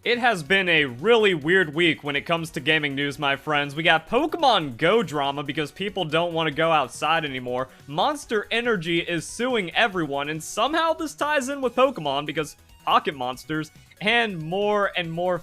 It has been a really weird week when it comes to gaming news, my friends. We got Pokemon Go drama because people don't want to go outside anymore. Monster Energy is suing everyone, and somehow this ties in with Pokemon because pocket monsters, and more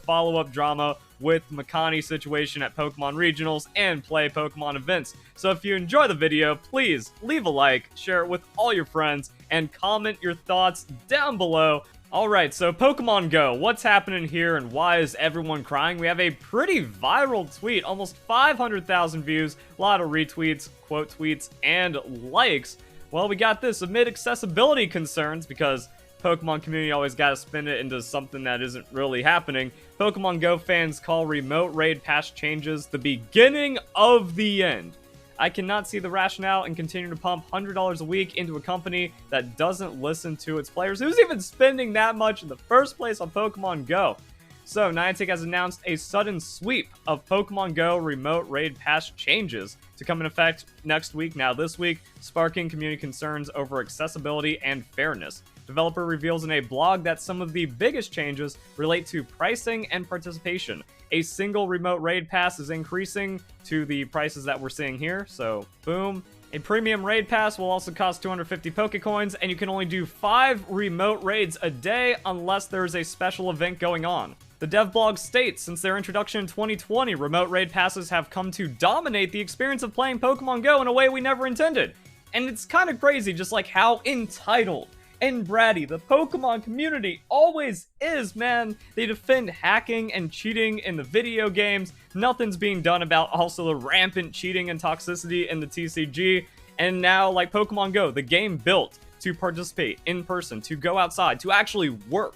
follow-up drama with Makani's situation at Pokemon Regionals and Play Pokemon events. So if you enjoy the video, please leave a like, share it with all your friends, and comment your thoughts down below. Alright, so Pokemon Go, what's happening here and why is everyone crying? We have a pretty viral tweet, almost 500,000 views, a lot of retweets, quote tweets, and likes. Well, we got this amid accessibility concerns because Pokemon community always gotta spin it into something that isn't really happening. Pokemon Go fans call remote raid pass changes the beginning of the end. I cannot see the rationale in continuing to pump $100 a week into a company that doesn't listen to its players. Who's even spending that much in the first place on Pokemon Go? So, Niantic has announced a sudden sweep of Pokemon Go remote raid pass changes to come in effect next week, now this week, sparking community concerns over accessibility and fairness. Developer reveals in a blog that some of the biggest changes relate to pricing and participation. A single remote raid pass is increasing to the prices that we're seeing here, so boom. A premium raid pass will also cost 250 Pokecoins, and you can only do 5 remote raids a day unless there is a special event going on. The dev blog states, since their introduction in 2020, remote raid passes have come to dominate the experience of playing Pokemon Go in a way we never intended. And it's kind of crazy just like how entitled and bratty the Pokemon community always is, man. They defend hacking and cheating in the video games. Nothing's being done about also the rampant cheating and toxicity in the TCG. And now, like Pokemon Go, the game built to participate in person, to go outside, to actually work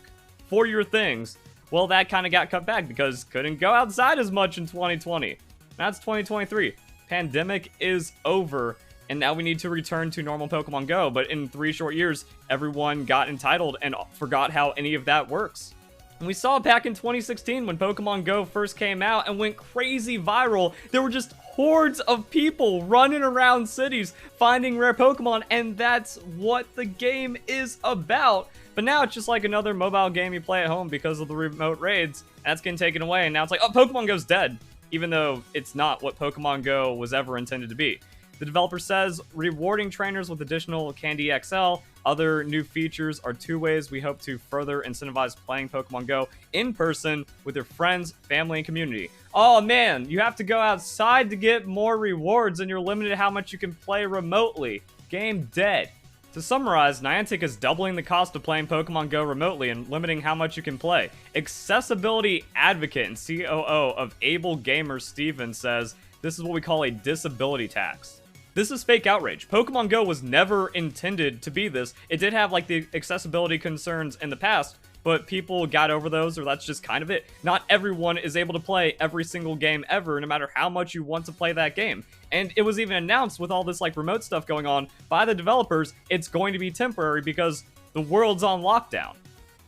for your things, well, that kind of got cut back because couldn't go outside as much in 2020. That's 2023. Pandemic is over. And now we need to return to normal Pokemon Go, but in 3 short years, everyone got entitled and forgot how any of that works. And we saw back in 2016 when Pokemon Go first came out and went crazy viral, there were just hordes of people running around cities finding rare Pokemon, and that's what the game is about. But now it's just like another mobile game you play at home because of the remote raids. That's getting taken away, and now it's like, oh, Pokemon Go's dead, even though it's not what Pokemon Go was ever intended to be. The developer says, rewarding trainers with additional Candy XL. Other new features are 2 ways we hope to further incentivize playing Pokemon Go in person with your friends, family, and community. Oh man, you have to go outside to get more rewards and you're limited how much you can play remotely. Game dead. To summarize, Niantic is doubling the cost of playing Pokemon Go remotely and limiting how much you can play. Accessibility advocate and COO of Able Gamers Steven says, this is what we call a disability tax. This is fake outrage. Pokemon Go was never intended to be this. It did have like the accessibility concerns in the past, but people got over those, or that's just kind of it. Not everyone is able to play every single game ever, no matter how much you want to play that game. And it was even announced with all this like remote stuff going on by the developers, it's going to be temporary because the world's on lockdown.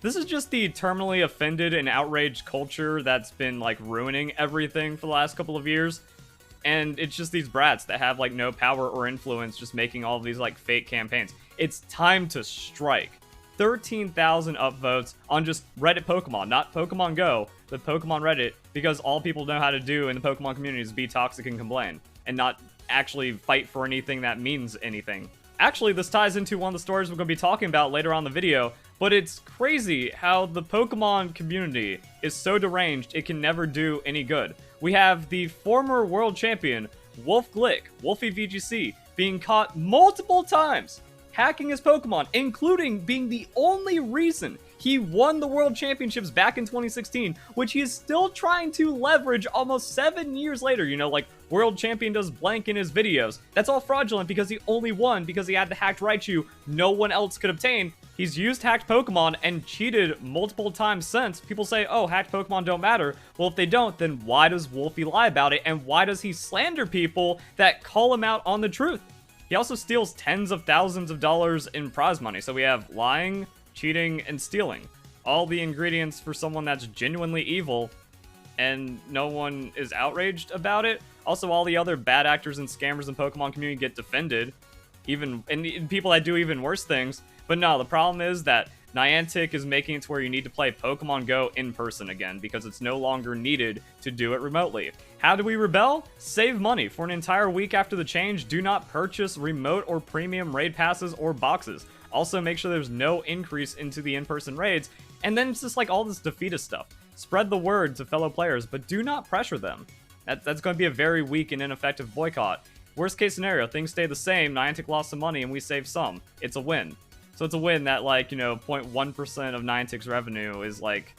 This is just the terminally offended and outraged culture that's been like ruining everything for the last couple of years. And it's just these brats that have, like, no power or influence just making all of these, like, fake campaigns. It's time to strike. 13,000 upvotes on just Reddit Pokemon, not Pokemon Go, but Pokemon Reddit, because all people know how to do in the Pokemon community is be toxic and complain, and not actually fight for anything that means anything. Actually, this ties into one of the stories we're going to be talking about later on in the video, but it's crazy how the Pokemon community is so deranged it can never do any good. We have the former world champion, Wolf Glick, Wolfie VGC, being caught multiple times hacking his Pokemon, including being the only reason he won the World Championships back in 2016, which he is still trying to leverage almost 7 years later. You know, like, World Champion does blank in his videos. That's all fraudulent because he only won because he had the hacked Raichu no one else could obtain. He's used hacked Pokemon and cheated multiple times since. People say, oh, hacked Pokemon don't matter. Well, if they don't, then why does Wolfie lie about it? And why does he slander people that call him out on the truth? He also steals tens of thousands of dollars in prize money. So we have lying, cheating, and stealing. All the ingredients for someone that's genuinely evil, and no one is outraged about it. Also, all the other bad actors and scammers in Pokemon community get defended, and people that do even worse things. But no, the problem is that Niantic is making it to where you need to play Pokemon Go in person again because it's no longer needed to do it remotely. How do we rebel? Save money. For an entire week after the change, do not purchase remote or premium raid passes or boxes. Also, make sure there's no increase into the in-person raids, and then it's just like all this defeatist stuff. Spread the word to fellow players, but do not pressure them. That's going to be a very weak and ineffective boycott. Worst case scenario, things stay the same, Niantic lost some money, and we save some. It's a win. So it's a win that, like, 0.1% of Niantic's revenue is, like,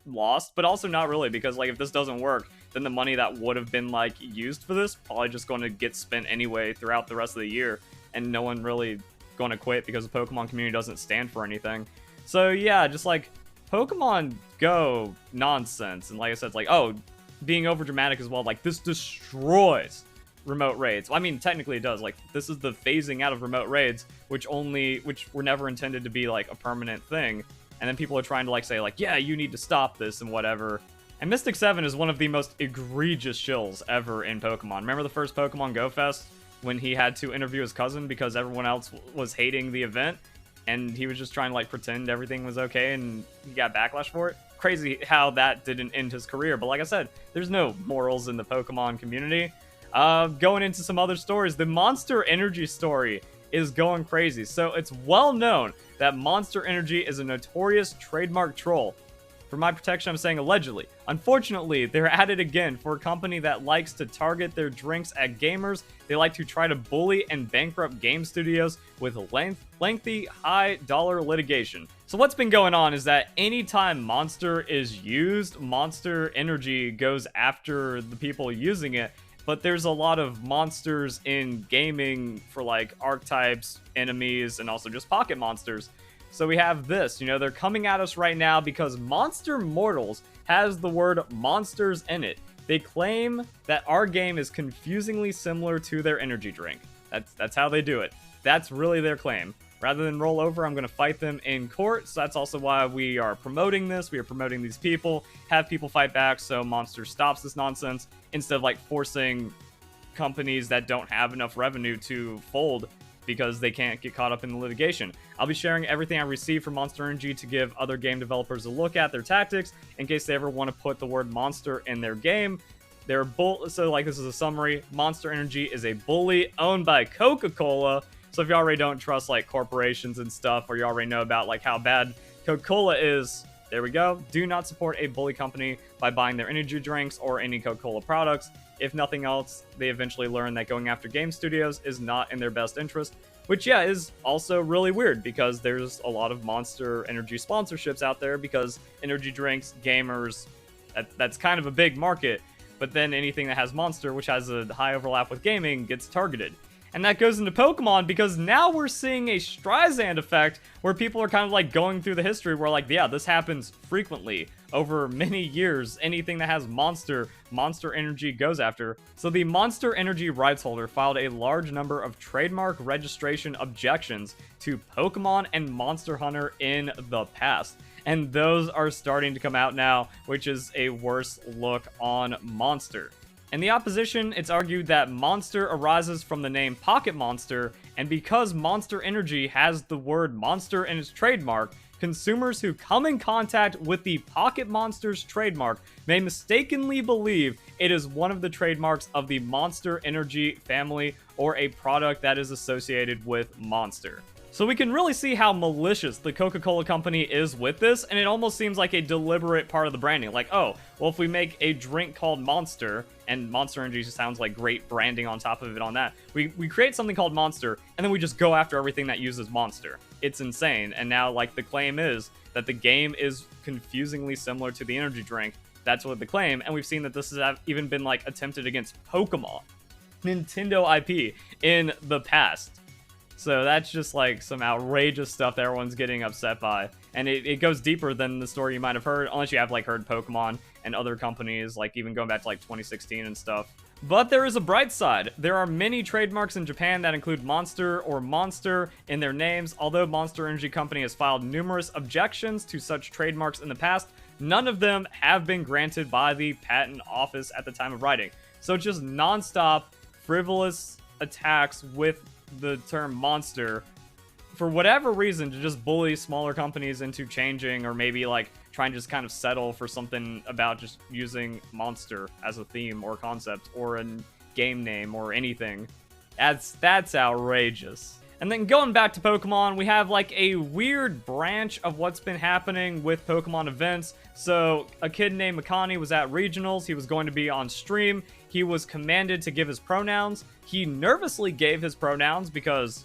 lost, but also not really, because, like, if this doesn't work, then the money that would have been, like, used for this probably just going to get spent anyway throughout the rest of the year, and no one really going to quit because the Pokemon community doesn't stand for anything. So, yeah, just, like, Pokemon Go nonsense, and like I said, it's like, oh, being overdramatic as well, like, this destroys remote raids. Well, I mean, technically it does. Like, this is the phasing out of remote raids, which were never intended to be, like, a permanent thing. And then people are trying to, like, say, like, yeah, you need to stop this and whatever. And Mystic 7 is one of the most egregious shills ever in Pokemon. Remember the first Pokemon Go Fest when he had to interview his cousin because everyone else was hating the event? And he was just trying to, like, pretend everything was okay and he got backlash for it? Crazy how that didn't end his career. But like I said, there's no morals in the Pokemon community. Going into some other stories, the Monster Energy story is going crazy. So it's well known that Monster Energy is a notorious trademark troll. For my protection, I'm saying allegedly. Unfortunately, they're at it again. For a company that likes to target their drinks at gamers, they like to try to bully and bankrupt game studios with lengthy, high-dollar litigation. So what's been going on is that anytime Monster is used, Monster Energy goes after the people using it. But there's a lot of monsters in gaming for, like, archetypes, enemies, and also just pocket monsters. So we have this, they're coming at us right now because Monster Mortals has the word monsters in it. They claim that our game is confusingly similar to their energy drink. That's how they do it. That's really their claim. Rather than roll over, I'm going to fight them in court. So that's also why we are promoting this. We are promoting these people, have people fight back so Monster stops this nonsense instead of, like, forcing companies that don't have enough revenue to fold because they can't get caught up in the litigation. I'll be sharing everything I receive from Monster Energy to give other game developers a look at their tactics in case they ever want to put the word monster in their game. So, like, this is a summary. Monster Energy is a bully owned by Coca-Cola. So if you already don't trust, like, corporations and stuff, or you already know about, like, how bad Coca-Cola is, there we go. Do not support a bully company by buying their energy drinks or any Coca-Cola products. If nothing else, they eventually learn that going after game studios is not in their best interest, which, yeah, is also really weird because there's a lot of Monster Energy sponsorships out there because energy drinks, gamers, that's kind of a big market, but then anything that has Monster, which has a high overlap with gaming, gets targeted. And that goes into Pokemon because now we're seeing a Streisand effect where people are kind of, like, going through the history where, like, yeah, this happens frequently over many years. Anything that has Monster Energy goes after. So the Monster Energy rights holder filed a large number of trademark registration objections to Pokemon and Monster Hunter in the past. And those are starting to come out now, which is a worse look on Monster. In the opposition, it's argued that Monster arises from the name Pocket Monster, and because Monster Energy has the word monster in its trademark, consumers who come in contact with the Pocket Monsters trademark may mistakenly believe it is one of the trademarks of the Monster Energy family or a product that is associated with Monster. So we can really see how malicious the Coca-Cola company is with this, and it almost seems like a deliberate part of the branding. Like, oh, well, if we make a drink called Monster, and Monster Energy just sounds like great branding on top of it on that, we create something called Monster, and then we just go after everything that uses Monster. It's insane, and now, like, the claim is that the game is confusingly similar to the energy drink. That's what the claim, and we've seen that this has even been, like, attempted against Pokemon, Nintendo IP, in the past. So that's just, like, some outrageous stuff that everyone's getting upset by. And it goes deeper than the story you might have heard, unless you have, like, heard Pokemon and other companies, like, even going back to, like, 2016 and stuff. But there is a bright side. There are many trademarks in Japan that include Monster or Monster in their names. Although Monster Energy Company has filed numerous objections to such trademarks in the past, none of them have been granted by the patent office at the time of writing. So just non-stop, frivolous attacks with the term monster for whatever reason, to just bully smaller companies into changing, or maybe like try and just kind of settle for something about just using Monster as a theme or concept or a game name or anything. That's outrageous. And then going back to Pokemon, we have like a weird branch of what's been happening with Pokemon events. So a kid named Makani was at regionals. He was going to be on stream. He was commanded to give his pronouns. He nervously gave his pronouns because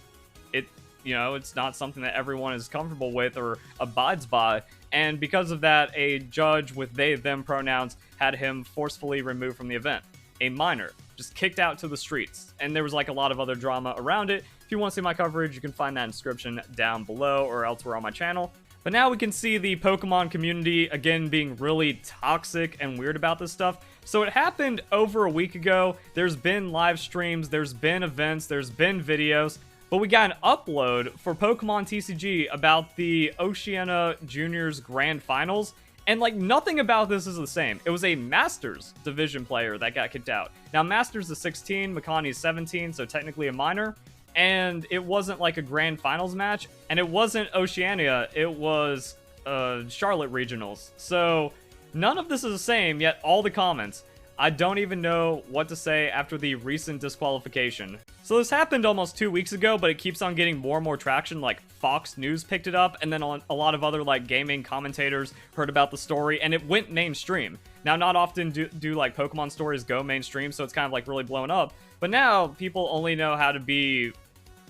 it's not something that everyone is comfortable with or abides by. And because of that, a judge with they, them pronouns had him forcefully removed from the event. A minor, just kicked out to the streets. And there was like a lot of other drama around it. If you want to see my coverage, you can find that in the description down below or elsewhere on my channel. But now we can see the Pokemon community, again, being really toxic and weird about this stuff. So it happened over a week ago. There's been live streams, there's been events, there's been videos. But we got an upload for Pokemon TCG about the Oceania Juniors Grand Finals. And, like, nothing about this is the same. It was a Masters division player that got kicked out. Now, Masters is 16, Makani's 17, so technically a minor. And it wasn't, like, a Grand Finals match. And it wasn't Oceania. It was Charlotte Regionals. So, none of this is the same, yet all the comments. I don't even know what to say after the recent disqualification. So this happened almost 2 weeks ago, but it keeps on getting more and more traction. Like Fox News picked it up, and then a lot of other like gaming commentators heard about the story, and it went mainstream. Now, not often do like Pokemon stories go mainstream, so it's kind of like really blown up. But now people only know how to be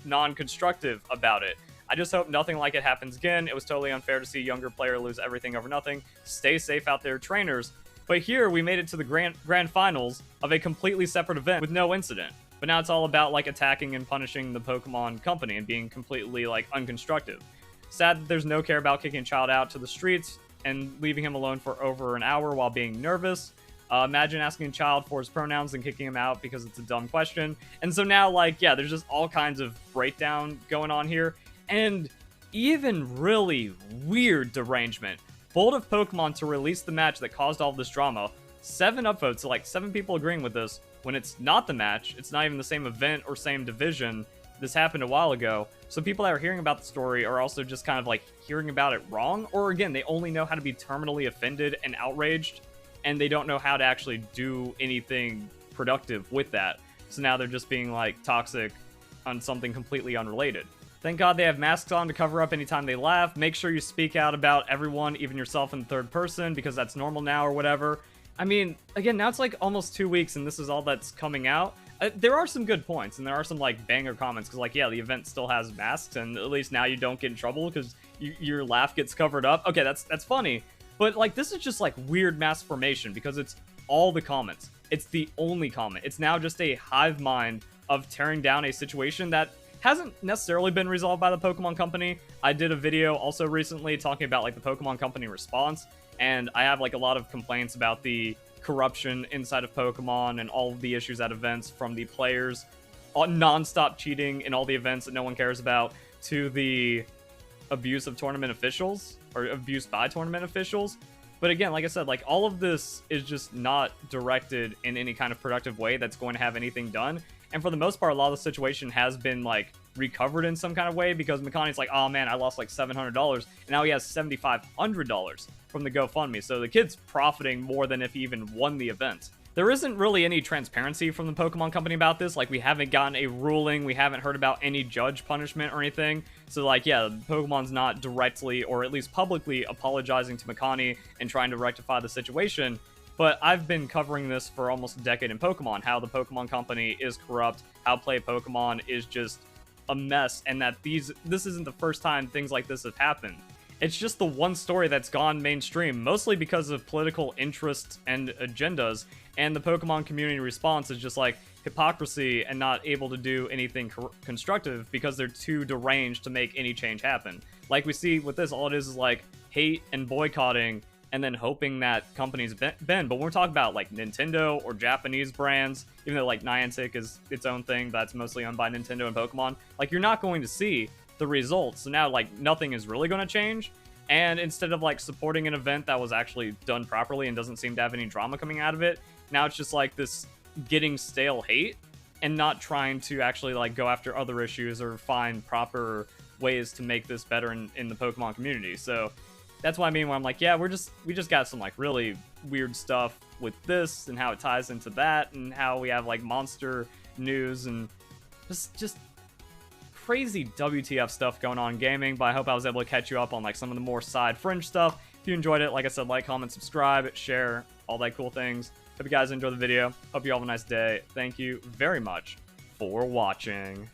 non-constructive about it. I just hope nothing like it happens again. It was totally unfair to see a younger player lose everything over nothing. Stay safe out there, trainers. But here, we made it to the grand finals of a completely separate event with no incident. But now it's all about, like, attacking and punishing the Pokemon company and being completely, like, unconstructive. Sad that there's no care about kicking a child out to the streets and leaving him alone for over an hour while being nervous. Imagine asking a child for his pronouns and kicking him out because it's a dumb question. And so now, like, yeah, there's just all kinds of breakdown going on here. And even really weird derangement. Bold of Pokemon to release the match that caused all this drama. 7 upvotes, so like 7 people agreeing with this, when it's not the match, it's not even the same event or same division. This happened a while ago. So people that are hearing about the story are also just kind of like hearing about it wrong, or again, they only know how to be terminally offended and outraged, and they don't know how to actually do anything productive with that. So now they're just being like toxic on something completely unrelated. Thank God they have masks on to cover up anytime they laugh. Make sure you speak out about everyone, even yourself in third person, because that's normal now or whatever. I mean, again, now it's like almost 2 weeks and this is all that's coming out. There are some good points and there are some like banger comments because like, yeah, the event still has masks and at least now you don't get in trouble because your laugh gets covered up. Okay, that's funny. But like, this is just like weird mass formation because it's all the comments. It's the only comment. It's now just a hive mind of tearing down a situation that hasn't necessarily been resolved by the Pokemon Company. I did a video also recently talking about like the Pokemon Company response, and I have like a lot of complaints about the corruption inside of Pokemon and all of the issues at events, from the players non-stop cheating in all the events that no one cares about, to the abuse of tournament officials, or abuse by tournament officials. But again, like I said, like all of this is just not directed in any kind of productive way that's going to have anything done. And for the most part, a lot of the situation has been like recovered in some kind of way because Makani's like, oh man, I lost like $700 and now he has $7,500 from the GoFundMe. So the kid's profiting more than if he even won the event. There isn't really any transparency from the Pokemon Company about this. Like, we haven't gotten a ruling. We haven't heard about any judge punishment or anything. So, like, yeah, Pokemon's not directly or at least publicly apologizing to Makani and trying to rectify the situation. But I've been covering this for almost a decade in Pokemon, how the Pokemon Company is corrupt, how play Pokemon is just a mess, and that this isn't the first time things like this have happened. It's just the one story that's gone mainstream, mostly because of political interests and agendas, and the Pokemon community response is just like hypocrisy and not able to do anything constructive because they're too deranged to make any change happen. Like we see with this, all it is like hate and boycotting, and then hoping that companies bend. But when we're talking about like Nintendo or Japanese brands, even though like Niantic is its own thing that's mostly owned by Nintendo and Pokemon, like you're not going to see the results. So now like nothing is really going to change. And instead of like supporting an event that was actually done properly and doesn't seem to have any drama coming out of it, now it's just like this getting stale hate and not trying to actually like go after other issues or find proper ways to make this better in the Pokemon community. So that's what I mean when I'm like, yeah, we just got some like really weird stuff with this and how it ties into that, and how we have like monster news and just crazy WTF stuff going on in gaming. But I hope I was able to catch you up on like some of the more side fringe stuff. If you enjoyed it, like I said, like, comment, subscribe, share, all that cool things. Hope you guys enjoy the video. Hope you all have a nice day. Thank you very much for watching.